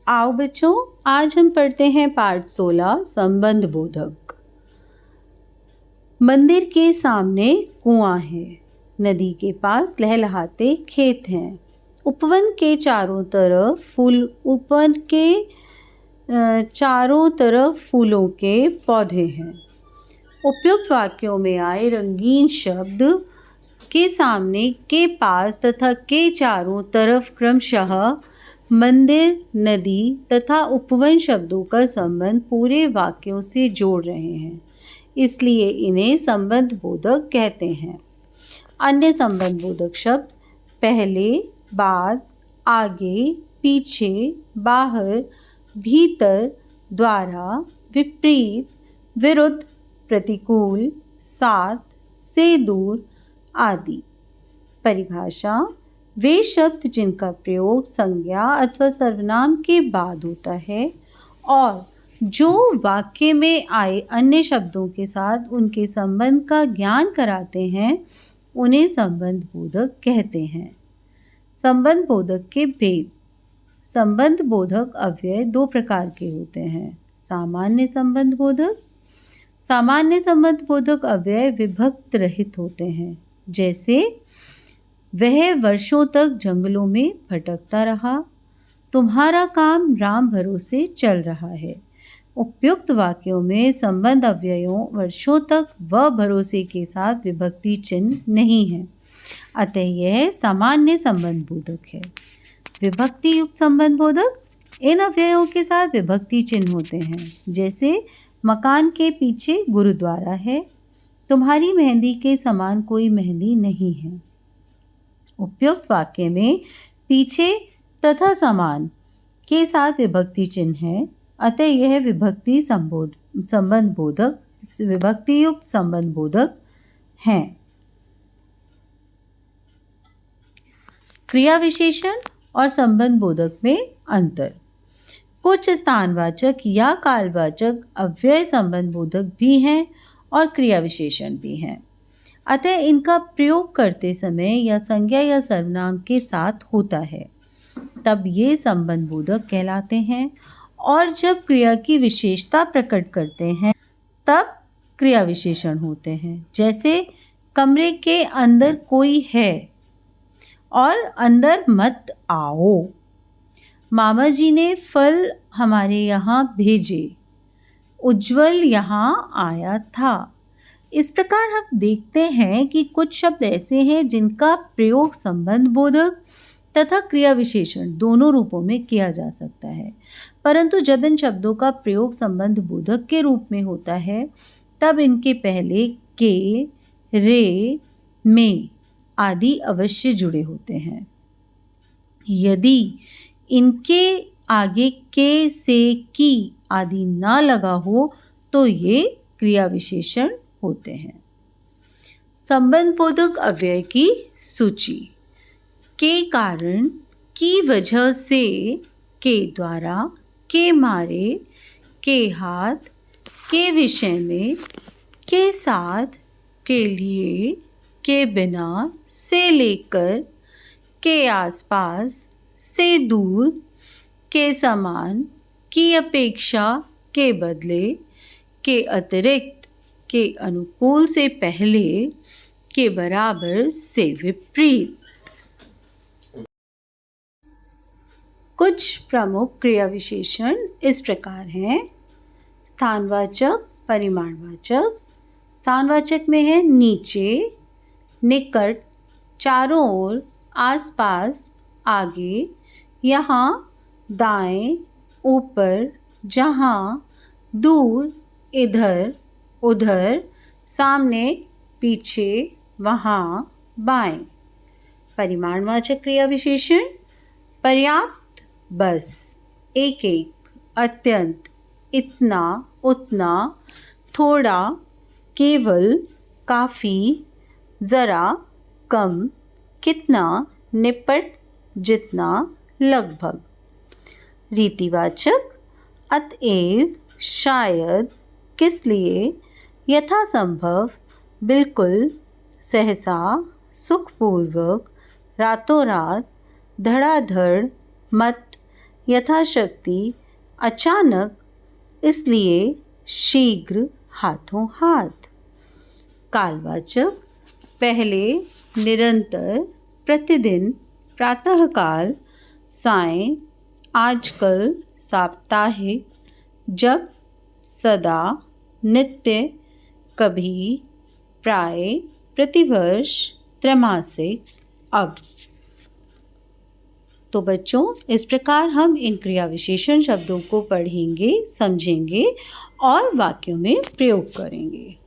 आओ बच्चों, आज हम पढ़ते हैं पाठ 16 संबंध बोधक। मंदिर के सामने कुआं है, नदी के पास लहलहाते खेत हैं, उपवन के चारों तरफ फूलों के पौधे हैं। उपयुक्त वाक्यों में आए रंगीन शब्द के सामने, के पास तथा के चारों तरफ क्रमशः मंदिर, नदी तथा उपवन शब्दों का संबंध पूरे वाक्यों से जोड़ रहे हैं, इसलिए इन्हें संबंध बोधक कहते हैं। अन्य संबंध बोधक शब्द पहले, बाद, आगे, पीछे, बाहर, भीतर, द्वारा, विपरीत, विरुद्ध, प्रतिकूल, साथ, से दूर आदि। परिभाषा: वे शब्द जिनका प्रयोग संज्ञा अथवा सर्वनाम के बाद होता है और जो वाक्य में आए अन्य शब्दों के साथ उनके संबंध का ज्ञान कराते हैं, उन्हें संबंध बोधक कहते हैं। संबंध बोधक के भेद: संबंध बोधक अव्यय दो प्रकार के होते हैं। सामान्य संबंध बोधक: सामान्य संबंध बोधक अव्यय विभक्त रहित होते हैं, जैसे वह वर्षों तक जंगलों में भटकता रहा, तुम्हारा काम राम भरोसे चल रहा है। उपयुक्त वाक्यों में संबंध अव्ययों वर्षों तक व भरोसे के साथ विभक्ति चिन्ह नहीं है, अतः यह सामान्य संबंध बोधक है। विभक्ति युक्त संबंध बोधक: इन अव्ययों के साथ विभक्ति चिन्ह होते हैं, जैसे मकान के पीछे गुरुद्वारा है, तुम्हारी मेहंदी के समान कोई मेहंदी नहीं है। उपयुक्त वाक्य में पीछे तथा समान के साथ विभक्ति चिन्ह है, अतः यह विभक्ति संबंध बोधक, विभक्ति युक्त संबंध बोधक हैं। क्रिया विशेषण और संबंध बोधक में अंतर: कुछ स्थानवाचक या कालवाचक अव्यय संबंध बोधक भी हैं और क्रिया विशेषण भी हैं, अतः इनका प्रयोग करते समय या संज्ञा या सर्वनाम के साथ होता है, तब ये संबंध बोधक कहलाते हैं, और जब क्रिया की विशेषता प्रकट करते हैं तब क्रिया विशेषण होते हैं। जैसे कमरे के अंदर कोई है और अंदर मत आओ, मामा जी ने फल हमारे यहाँ भेजे, उज्जवल यहाँ आया था। इस प्रकार हम देखते हैं कि कुछ शब्द ऐसे हैं जिनका प्रयोग संबंध बोधक तथा क्रिया विशेषण दोनों रूपों में किया जा सकता है, परंतु जब इन शब्दों का प्रयोग संबंध बोधक के रूप में होता है तब इनके पहले के, रे, में आदि अवश्य जुड़े होते हैं। यदि इनके आगे के, से, की आदि ना लगा हो तो ये क्रिया विशेषण होते हैं। संबंध बोधक अव्यय की सूची: के कारण, की वजह से, के द्वारा, के मारे, के हाथ, के विषय में, के साथ, के लिए, के बिना, से लेकर, के आसपास, से दूर, के समान, की अपेक्षा, के बदले, के अतिरिक्त, के अनुकूल से पहले, के बराबर से विपरीत। कुछ प्रमुख क्रिया विशेषण इस प्रकार हैं: स्थानवाचक, परिमाणवाचक। स्थानवाचक में है नीचे, निकट, चारों ओर, आसपास, आगे, यहाँ, दाएं, ऊपर, जहाँ, दूर, इधर, उधर, सामने, पीछे, वहाँ, बाएं। परिमाणवाचक क्रिया विशेषण: पर्याप्त, बस, एक एक, अत्यंत, इतना, उतना, थोड़ा, केवल, काफ़ी, ज़रा, कम, कितना, निपट, जितना, लगभग। रीतिवाचक: अतएव, शायद, किस लिए, यथासंभव, बिल्कुल, सहसा, सुखपूर्वक, रातों रात, धड़ाधड़, मत, यथाशक्ति, अचानक, इसलिए, शीघ्र, हाथों हाथ। कालवाचक पहले, निरंतर, प्रतिदिन, प्रातःकाल, सायं, आजकल, साप्ताहिक, जब, सदा, नित्य, कभी, प्राय, प्रतिवर्ष, त्रैमासिक, अब। तो बच्चों, इस प्रकार हम इन क्रिया विशेषण शब्दों को पढ़ेंगे, समझेंगे और वाक्यों में प्रयोग करेंगे।